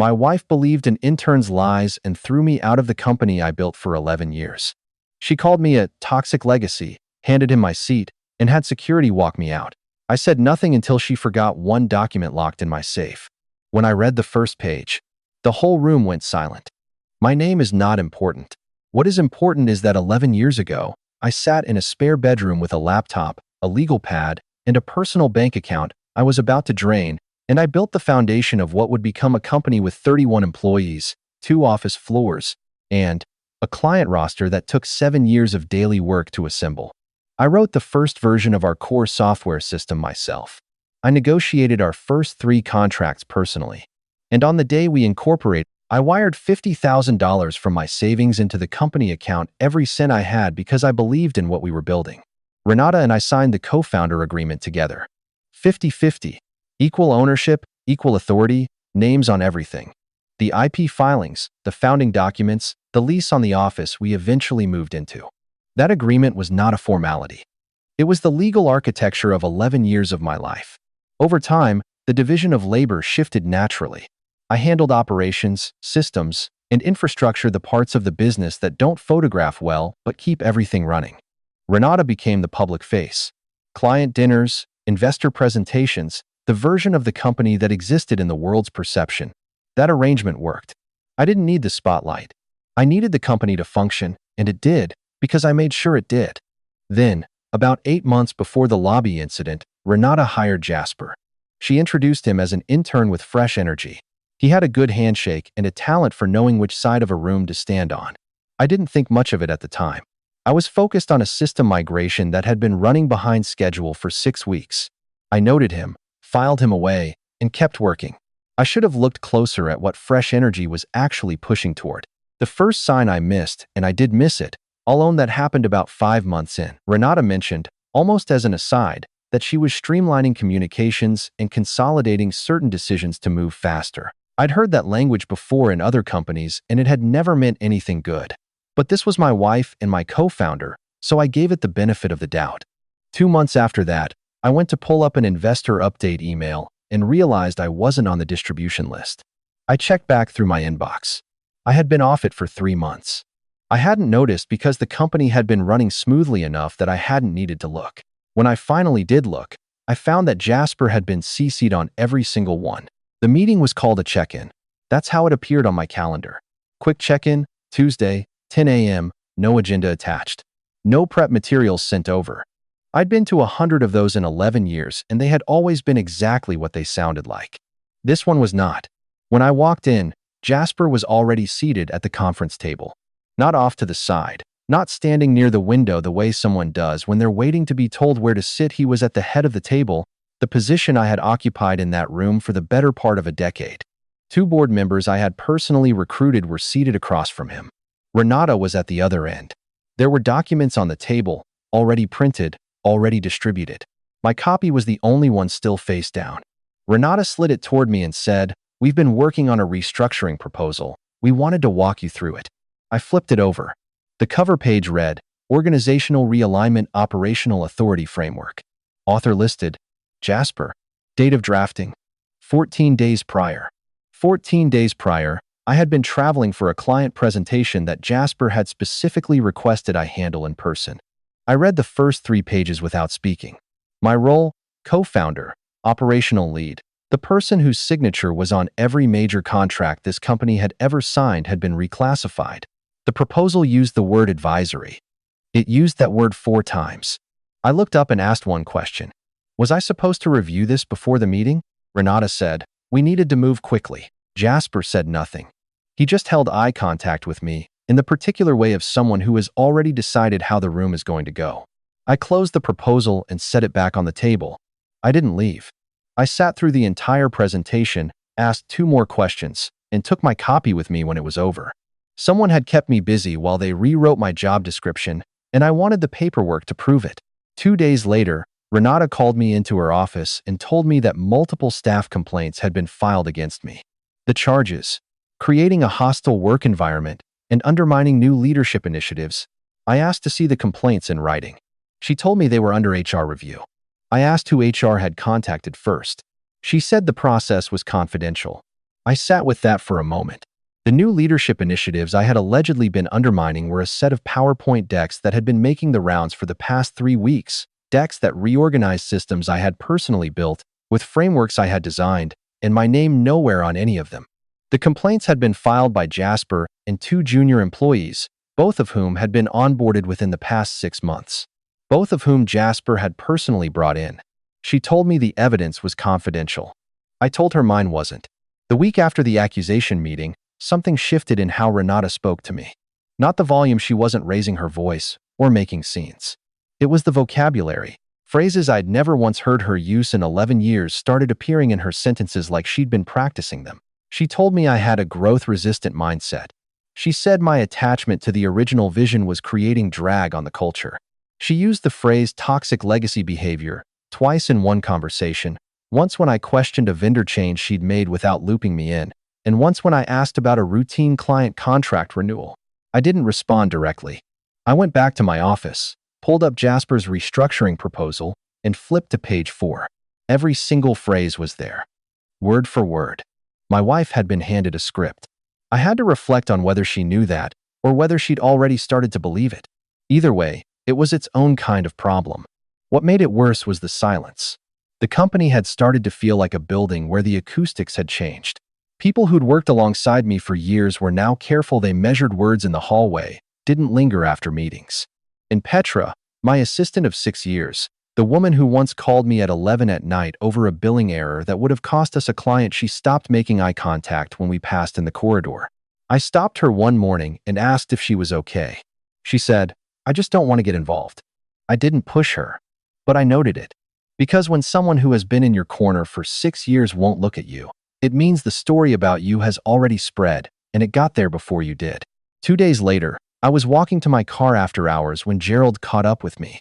My wife believed in Intern's lies and threw me out of the company I built for 11 years. She called me a toxic legacy, handed him my seat, and had security walk me out. I said nothing until she forgot one document locked in my safe. When I read the first page, the whole room went silent. My name is not important. What is important is that 11 years ago, I sat in a spare bedroom with a laptop, a legal pad, and a personal bank account I was about to drain, and I built the foundation of what would become a company with 31 employees, 2 office floors, and a client roster that took 7 years of daily work to assemble. I wrote the first version of our core software system myself. I negotiated our first 3 contracts personally. And on the day we incorporated, I wired $50,000 from my savings into the company account, every cent I had, because I believed in what we were building. Renata and I signed the co-founder agreement together. 50-50. Equal ownership, equal authority, names on everything. The IP filings, the founding documents, the lease on the office we eventually moved into. That agreement was not a formality. It was the legal architecture of 11 years of my life. Over time, the division of labor shifted naturally. I handled operations, systems, and infrastructure, the parts of the business that don't photograph well but keep everything running. Renata became the public face. Client dinners, investor presentations, the version of the company that existed in the world's perception. That arrangement worked. I didn't need the spotlight. I needed the company to function, and it did, because I made sure it did. Then, about 8 months before the lobby incident, Renata hired Jasper. She introduced him as an intern with fresh energy. He had a good handshake and a talent for knowing which side of a room to stand on. I didn't think much of it at the time. I was focused on a system migration that had been running behind schedule for 6 weeks. I noted him, filed him away, and kept working. I should have looked closer at what fresh energy was actually pushing toward. The first sign I missed, and I did miss it, I'll own, that happened about 5 months in. Renata mentioned, almost as an aside, that she was streamlining communications and consolidating certain decisions to move faster. I'd heard that language before in other companies, and it had never meant anything good. But this was my wife and my co-founder, so I gave it the benefit of the doubt. 2 months after that, I went to pull up an investor update email and realized I wasn't on the distribution list. I checked back through my inbox. I had been off it for 3 months. I hadn't noticed because the company had been running smoothly enough that I hadn't needed to look. When I finally did look, I found that Jasper had been CC'd on every single one. The meeting was called a check-in. That's how it appeared on my calendar. Quick check-in, Tuesday, 10 a.m., no agenda attached. No prep materials sent over. I'd been to 100 of those in 11 years, and they had always been exactly what they sounded like. This one was not. When I walked in, Jasper was already seated at the conference table. Not off to the side, not standing near the window the way someone does when they're waiting to be told where to sit. He was at the head of the table, the position I had occupied in that room for the better part of a decade. 2 board members I had personally recruited were seated across from him. Renata was at the other end. There were documents on the table, already printed, already distributed. My copy was the only one still face down. Renata slid it toward me and said, "We've been working on a restructuring proposal. We wanted to walk you through it." I flipped it over. The cover page read, Organizational Realignment Operational Authority Framework. Author listed, Jasper. Date of drafting, 14 days prior. 14 days prior, I had been traveling for a client presentation that Jasper had specifically requested I handle in person. I read the first 3 pages without speaking. My role, co-founder, operational lead, the person whose signature was on every major contract this company had ever signed, had been reclassified. The proposal used the word advisory. It used that word 4 times. I looked up and asked one question. Was I supposed to review this before the meeting? Renata said, "We needed to move quickly." Jasper said nothing. He just held eye contact with me, in the particular way of someone who has already decided how the room is going to go. I closed the proposal and set it back on the table. I didn't leave. I sat through the entire presentation, asked 2 more questions, and took my copy with me when it was over. Someone had kept me busy while they rewrote my job description, and I wanted the paperwork to prove it. 2 days later, Renata called me into her office and told me that multiple staff complaints had been filed against me. The charges: creating a hostile work environment and undermining new leadership initiatives. I asked to see the complaints in writing. She told me they were under HR review. I asked who HR had contacted first. She said the process was confidential. I sat with that for a moment. The new leadership initiatives I had allegedly been undermining were a set of PowerPoint decks that had been making the rounds for the past 3 weeks, decks that reorganized systems I had personally built, with frameworks I had designed, and my name nowhere on any of them. The complaints had been filed by Jasper and 2 junior employees, both of whom had been onboarded within the past 6 months. Both of whom Jasper had personally brought in. She told me the evidence was confidential. I told her mine wasn't. The week after the accusation meeting, something shifted in how Renata spoke to me. Not the volume, she wasn't raising her voice or making scenes. It was the vocabulary. Phrases I'd never once heard her use in 11 years started appearing in her sentences like she'd been practicing them. She told me I had a growth-resistant mindset. She said my attachment to the original vision was creating drag on the culture. She used the phrase toxic legacy behavior twice in one conversation, once when I questioned a vendor change she'd made without looping me in, and once when I asked about a routine client contract renewal. I didn't respond directly. I went back to my office, pulled up Jasper's restructuring proposal, and flipped to page 4. Every single phrase was there, word for word. My wife had been handed a script. I had to reflect on whether she knew that, or whether she'd already started to believe it. Either way, it was its own kind of problem. What made it worse was the silence. The company had started to feel like a building where the acoustics had changed. People who'd worked alongside me for years were now careful they measured words in the hallway, didn't linger after meetings. And Petra, my assistant of 6 years, the woman who once called me at 11 at night over a billing error that would have cost us a client, she stopped making eye contact when we passed in the corridor. I stopped her one morning and asked if she was okay. She said, "I just don't want to get involved." I didn't push her, but I noted it. Because when someone who has been in your corner for 6 years won't look at you, it means the story about you has already spread, and it got there before you did. 2 days later, I was walking to my car after hours when Gerald caught up with me.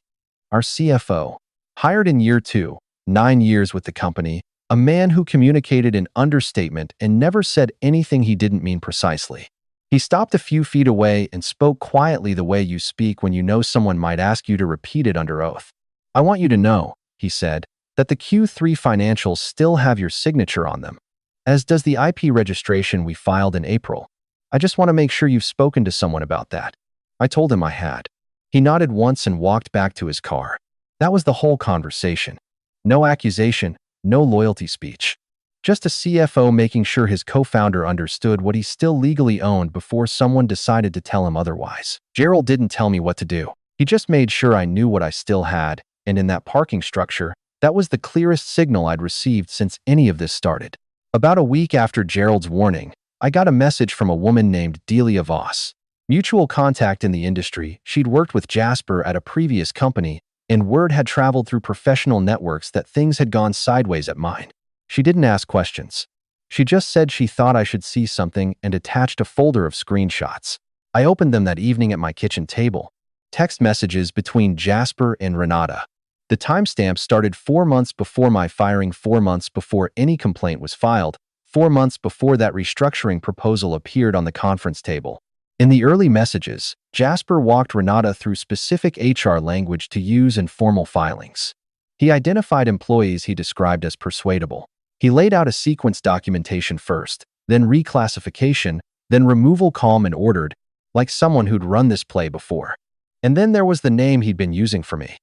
Our CFO, hired in year 2, 9 years with the company, a man who communicated in understatement and never said anything he didn't mean precisely. He stopped a few feet away and spoke quietly the way you speak when you know someone might ask you to repeat it under oath. "I want you to know," he said, "that the Q3 financials still have your signature on them, as does the IP registration we filed in April. I just want to make sure you've spoken to someone about that." I told him I had. He nodded once and walked back to his car. That was the whole conversation. No accusation, no loyalty speech. Just a CFO making sure his co-founder understood what he still legally owned before someone decided to tell him otherwise. Gerald didn't tell me what to do. He just made sure I knew what I still had, and in that parking structure, that was the clearest signal I'd received since any of this started. About a week after Gerald's warning, I got a message from a woman named Delia Voss. Mutual contact in the industry, she'd worked with Jasper at a previous company, and word had traveled through professional networks that things had gone sideways at mine. She didn't ask questions. She just said she thought I should see something and attached a folder of screenshots. I opened them that evening at my kitchen table. Text messages between Jasper and Renata. The timestamp started 4 months before my firing, 4 months before any complaint was filed, 4 months before that restructuring proposal appeared on the conference table. In the early messages, Jasper walked Renata through specific HR language to use in formal filings. He identified employees he described as persuadable. He laid out a sequence documentation first, then reclassification, then removal, calm and ordered, like someone who'd run this play before. And then there was the name he'd been using for me.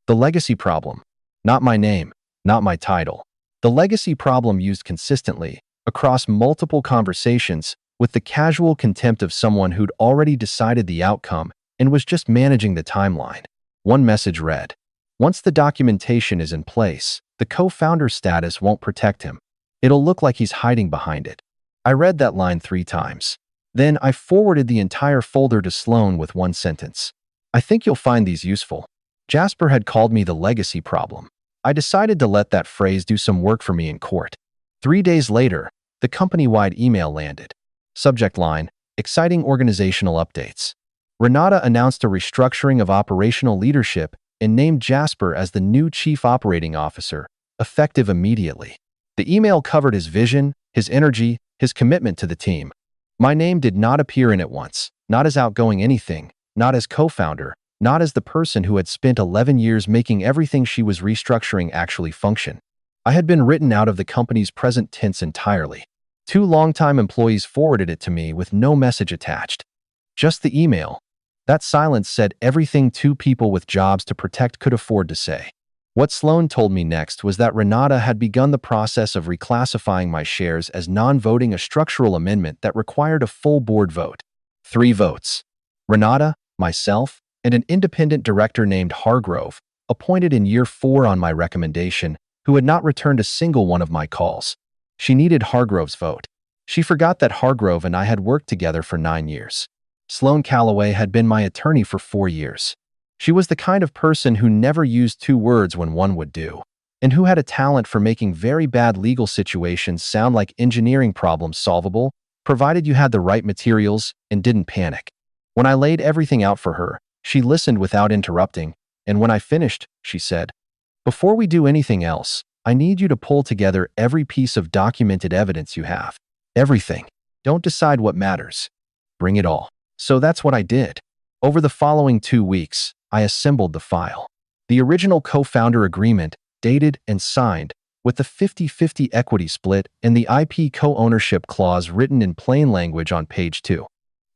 The legacy problem. Not my name, not my title. The legacy problem used consistently, across multiple conversations, with the casual contempt of someone who'd already decided the outcome and was just managing the timeline. One message read, "Once the documentation is in place, the co-founder status won't protect him. It'll look like he's hiding behind it." I read that line 3 times. Then I forwarded the entire folder to Sloan with one sentence. "I think you'll find these useful." Jasper had called me the legacy problem. I decided to let that phrase do some work for me in court. 3 days later, the company-wide email landed. Subject line, "Exciting organizational updates." Renata announced a restructuring of operational leadership and named Jasper as the new Chief Operating Officer, effective immediately. The email covered his vision, his energy, his commitment to the team. My name did not appear in it once, not as outgoing anything, not as co-founder, not as the person who had spent 11 years making everything she was restructuring actually function. I had been written out of the company's present tense entirely. Two longtime employees forwarded it to me with no message attached. Just the email. That silence said everything two people with jobs to protect could afford to say. What Sloan told me next was that Renata had begun the process of reclassifying my shares as non-voting, a structural amendment that required a full board vote. 3 votes. Renata, myself, and an independent director named Hargrove, appointed in year 4 on my recommendation, who had not returned a single one of my calls. She needed Hargrove's vote. She forgot that Hargrove and I had worked together for 9 years. Sloan Calloway had been my attorney for 4 years. She was the kind of person who never used 2 words when one would do, and who had a talent for making very bad legal situations sound like engineering problems solvable, provided you had the right materials and didn't panic. When I laid everything out for her, she listened without interrupting, and when I finished, she said, "Before we do anything else, I need you to pull together every piece of documented evidence you have. Everything. Don't decide what matters. Bring it all." So that's what I did. Over the following 2 weeks, I assembled the file. The original co-founder agreement, dated and signed, with the 50-50 equity split and the IP co-ownership clause written in plain language on page 2.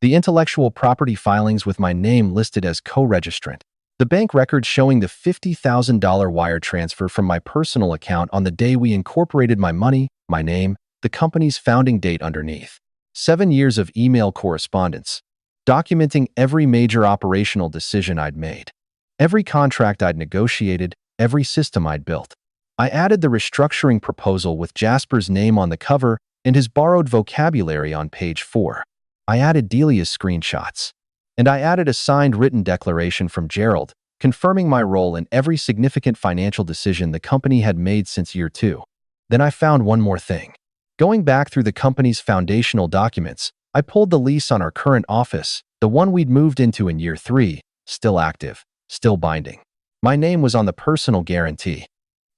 The intellectual property filings with my name listed as co-registrant. The bank records showing the $50,000 wire transfer from my personal account on the day we incorporated my money, my name, the company's founding date underneath. 7 years of email correspondence, documenting every major operational decision I'd made, every contract I'd negotiated, every system I'd built. I added the restructuring proposal with Jasper's name on the cover and his borrowed vocabulary on page 4. I added Delia's screenshots. And I added a signed written declaration from Gerald, confirming my role in every significant financial decision the company had made since year 2. Then I found one more thing. Going back through the company's foundational documents, I pulled the lease on our current office, the one we'd moved into in year 3, still active, still binding. My name was on the personal guarantee,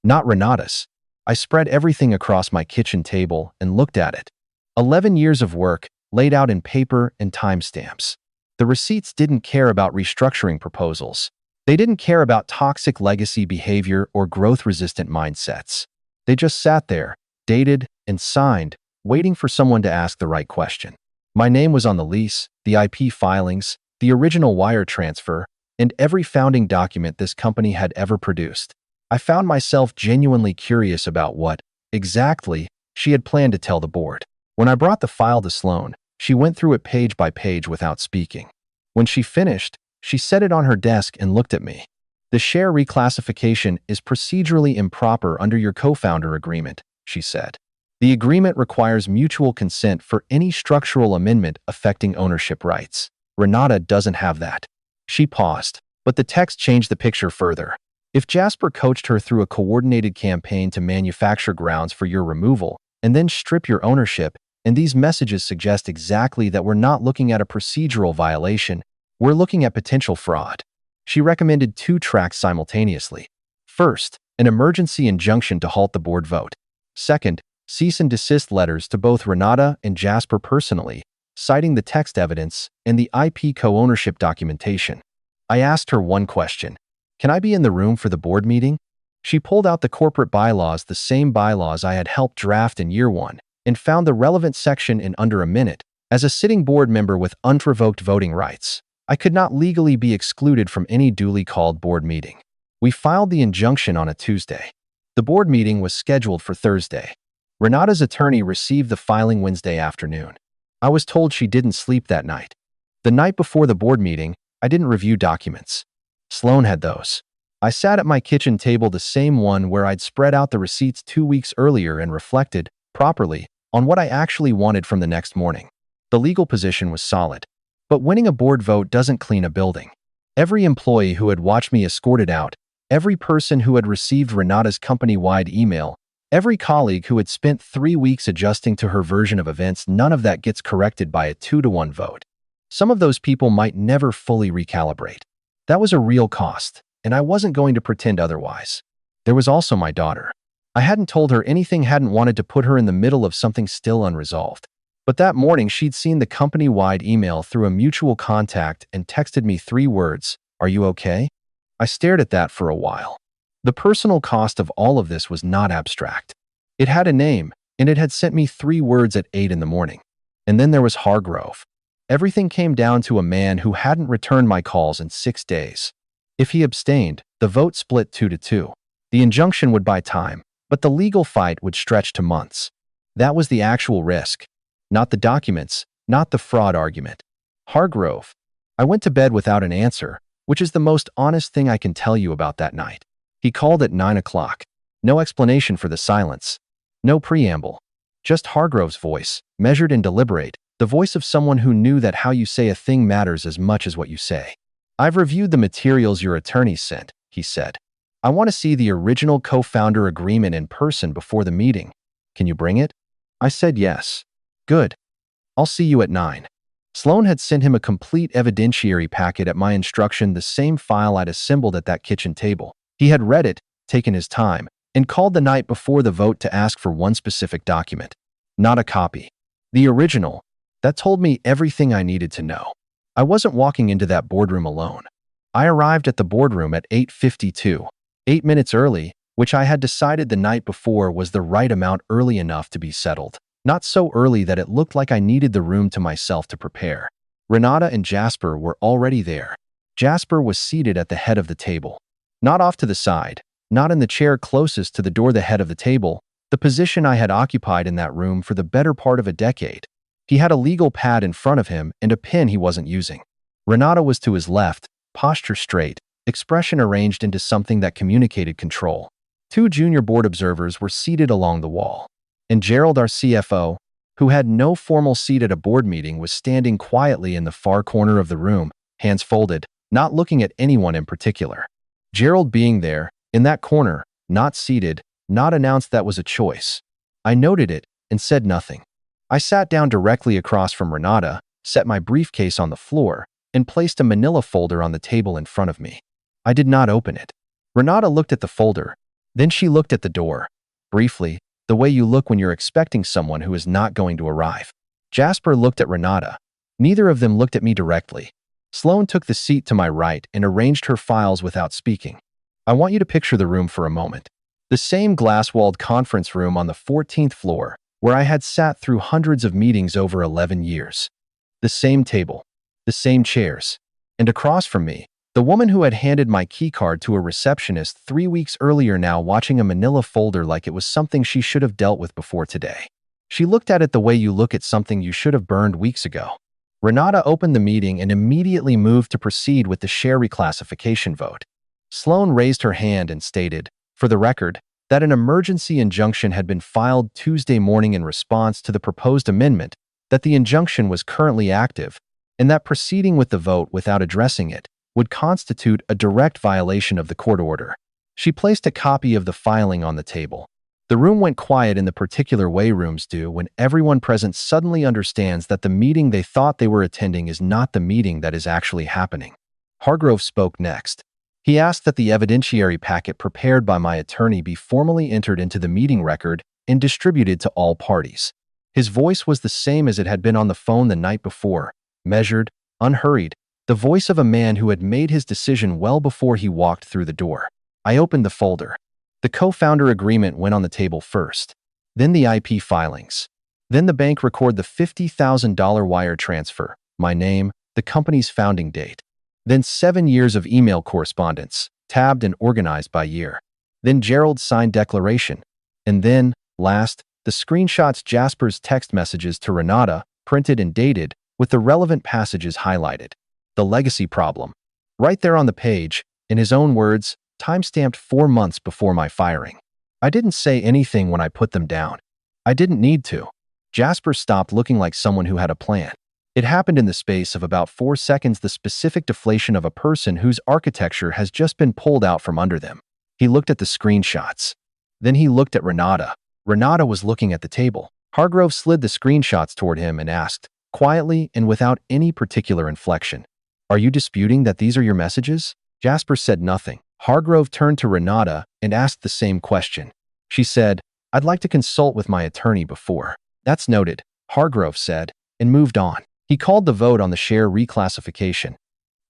not Renata's. I spread everything across my kitchen table and looked at it. 11 years of work, laid out in paper and timestamps. The receipts didn't care about restructuring proposals. They didn't care about toxic legacy behavior or growth-resistant mindsets. They just sat there, dated and signed, waiting for someone to ask the right question. My name was on the lease, the IP filings, the original wire transfer, and every founding document this company had ever produced. I found myself genuinely curious about what, exactly, she had planned to tell the board. When I brought the file to Sloan, she went through it page by page without speaking. When she finished, she set it on her desk and looked at me. "The share reclassification is procedurally improper under your co-founder agreement," she said. "The agreement requires mutual consent for any structural amendment affecting ownership rights. Renata doesn't have that." She paused, but the text changed the picture further. "If Jasper coached her through a coordinated campaign to manufacture grounds for your removal and then strip your ownership, and these messages suggest exactly that we're not looking at a procedural violation, we're looking at potential fraud." She recommended 2 tracks simultaneously. First, an emergency injunction to halt the board vote. Second, cease and desist letters to both Renata and Jasper personally, citing the text evidence and the IP co-ownership documentation. I asked her one question. "Can I be in the room for the board meeting?" She pulled out the corporate bylaws, the same bylaws I had helped draft in year 1, and found the relevant section in under a minute. As a sitting board member with unrevoked voting rights, I could not legally be excluded from any duly called board meeting. We filed the injunction on a Tuesday. The board meeting was scheduled for Thursday. Renata's attorney received the filing Wednesday afternoon. I was told she didn't sleep that night. The night before the board meeting, I didn't review documents. Sloan had those. I sat at my kitchen table, the same one where I'd spread out the receipts 2 weeks earlier, and reflected, properly, on what I actually wanted from the next morning. The legal position was solid. But winning a board vote doesn't clean a building. Every employee who had watched me escorted out, every person who had received Renata's company-wide email, every colleague who had spent 3 weeks adjusting to her version of events, none of that gets corrected by a 2-to-1 vote. Some of those people might never fully recalibrate. That was a real cost, and I wasn't going to pretend otherwise. There was also my daughter. I hadn't told her anything, hadn't wanted to put her in the middle of something still unresolved. But that morning, she'd seen the company-wide email through a mutual contact and texted me 3 words, "Are you okay?" I stared at that for a while. The personal cost of all of this was not abstract. It had a name, and it had sent me 3 words at 8 in the morning. And then there was Hargrove. Everything came down to a man who hadn't returned my calls in 6 days. If he abstained, the vote split 2-2. The injunction would buy time, but the legal fight would stretch to months. That was the actual risk. Not the documents, not the fraud argument. Hargrove. I went to bed without an answer, which is the most honest thing I can tell you about that night. He called at 9 o'clock. No explanation for the silence. No preamble. Just Hargrove's voice, measured and deliberate, the voice of someone who knew that how you say a thing matters as much as what you say. "I've reviewed the materials your attorney sent," he said. "I want to see the original co-founder agreement in person before the meeting. Can you bring it?" I said yes. "Good. I'll see you at 9. Sloan had sent him a complete evidentiary packet at my instruction, the same file I'd assembled at that kitchen table. He had read it, taken his time, and called the night before the vote to ask for one specific document. Not a copy. The original. That told me everything I needed to know. I wasn't walking into that boardroom alone. I arrived at the boardroom at 8:52, 8 minutes early, which I had decided the night before was the right amount, early enough to be settled. Not so early that it looked like I needed the room to myself to prepare. Renata and Jasper were already there. Jasper was seated at the head of the table. Not off to the side, not in the chair closest to the door, the head of the table, the position I had occupied in that room for the better part of a decade. He had a legal pad in front of him and a pen he wasn't using. Renata was to his left, posture straight, expression arranged into something that communicated control. 2 junior board observers were seated along the wall. And Gerald, our CFO, who had no formal seat at a board meeting, was standing quietly in the far corner of the room, hands folded, not looking at anyone in particular. Gerald being there, in that corner, not seated, not announced that was a choice. I noted it and said nothing. I sat down directly across from Renata, set my briefcase on the floor, and placed a manila folder on the table in front of me. I did not open it. Renata looked at the folder. Then she looked at the door. Briefly, the way you look when you're expecting someone who is not going to arrive. Jasper looked at Renata. Neither of them looked at me directly. Sloan took the seat to my right and arranged her files without speaking. I want you to picture the room for a moment. The same glass-walled conference room on the 14th floor, where I had sat through hundreds of meetings over 11 years. The same table, the same chairs, and across from me, the woman who had handed my keycard to a receptionist 3 weeks earlier, now watching a manila folder like it was something she should have dealt with before today. She looked at it the way you look at something you should have burned weeks ago. Renata opened the meeting and immediately moved to proceed with the share reclassification vote. Sloan raised her hand and stated, for the record, that an emergency injunction had been filed Tuesday morning in response to the proposed amendment, that the injunction was currently active, and that proceeding with the vote without addressing it would constitute a direct violation of the court order. She placed a copy of the filing on the table. The room went quiet in the particular way rooms do when everyone present suddenly understands that the meeting they thought they were attending is not the meeting that is actually happening. Hargrove spoke next. He asked that the evidentiary packet prepared by my attorney be formally entered into the meeting record and distributed to all parties. His voice was the same as it had been on the phone the night before, measured, unhurried, the voice of a man who had made his decision well before he walked through the door. I opened the folder. The co-founder agreement went on the table first, then the IP filings. Then the bank record the $50,000 wire transfer, my name, the company's founding date. Then 7 years of email correspondence, tabbed and organized by year. Then Gerald's signed declaration. And then, last, the screenshots Jasper's text messages to Renata, printed and dated, with the relevant passages highlighted. The legacy problem. Right there on the page, in his own words, timestamped 4 months before my firing. I didn't say anything when I put them down. I didn't need to. Jasper stopped looking like someone who had a plan. It happened in the space of about 4 seconds, the specific deflation of a person whose architecture has just been pulled out from under them. He looked at the screenshots. Then he looked at Renata. Renata was looking at the table. Hargrove slid the screenshots toward him and asked, quietly and without any particular inflection, "Are you disputing that these are your messages?" Jasper said nothing. Hargrove turned to Renata and asked the same question. She said, "I'd like to consult with my attorney before." "That's noted," Hargrove said, and moved on. He called the vote on the share reclassification.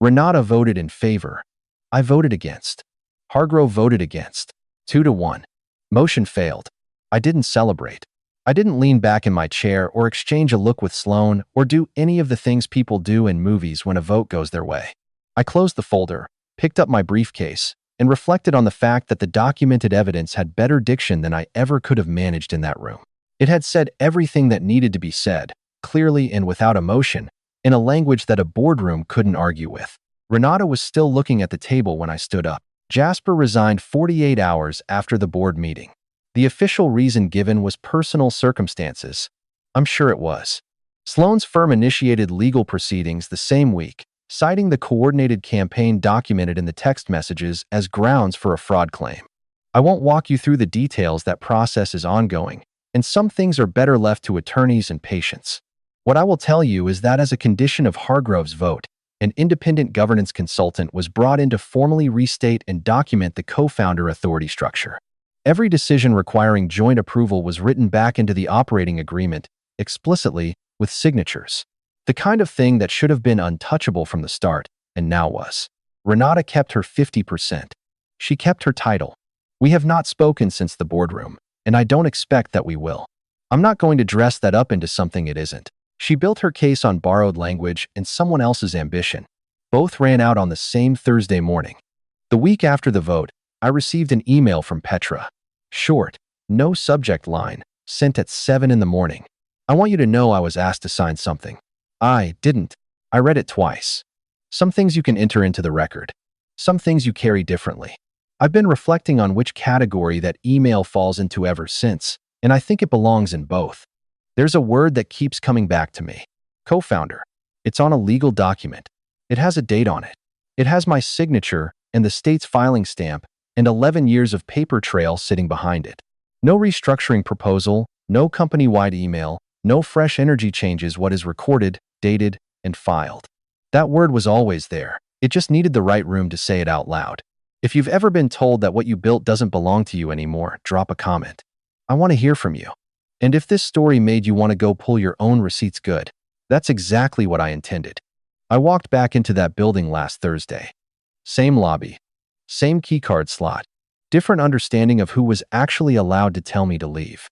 Renata voted in favor. I voted against. Hargrove voted against. 2-1. Motion failed. I didn't celebrate. I didn't lean back in my chair or exchange a look with Sloan or do any of the things people do in movies when a vote goes their way. I closed the folder, picked up my briefcase, and reflected on the fact that the documented evidence had better diction than I ever could have managed in that room. It had said everything that needed to be said, clearly and without emotion, in a language that a boardroom couldn't argue with. Renata was still looking at the table when I stood up. Jasper resigned 48 hours after the board meeting. The official reason given was personal circumstances. I'm sure it was. Sloan's firm initiated legal proceedings the same week, citing the coordinated campaign documented in the text messages as grounds for a fraud claim. I won't walk you through the details. That process is ongoing, and some things are better left to attorneys and patients. What I will tell you is that as a condition of Hargrove's vote, an independent governance consultant was brought in to formally restate and document the co-founder authority structure. Every decision requiring joint approval was written back into the operating agreement, explicitly, with signatures. The kind of thing that should have been untouchable from the start, and now was. Renata kept her 50%. She kept her title. We have not spoken since the boardroom, and I don't expect that we will. I'm not going to dress that up into something it isn't. She built her case on borrowed language and someone else's ambition. Both ran out on the same Thursday morning. The week after the vote, I received an email from Petra. Short, no subject line, sent at 7 in the morning. I want you to know I was asked to sign something. I didn't. I read it twice. Some things you can enter into the record. Some things you carry differently. I've been reflecting on which category that email falls into ever since, and I think it belongs in both. There's a word that keeps coming back to me. Co-founder. It's on a legal document. It has a date on it. It has my signature and the state's filing stamp and 11 years of paper trail sitting behind it. No restructuring proposal, no company-wide email, no fresh energy changes. What is recorded, dated, and filed. That word was always there. It just needed the right room to say it out loud. If you've ever been told that what you built doesn't belong to you anymore, drop a comment. I want to hear from you. And if this story made you want to go pull your own receipts, good. That's exactly what I intended. I walked back into that building last Thursday. Same lobby. Same keycard slot. Different understanding of who was actually allowed to tell me to leave.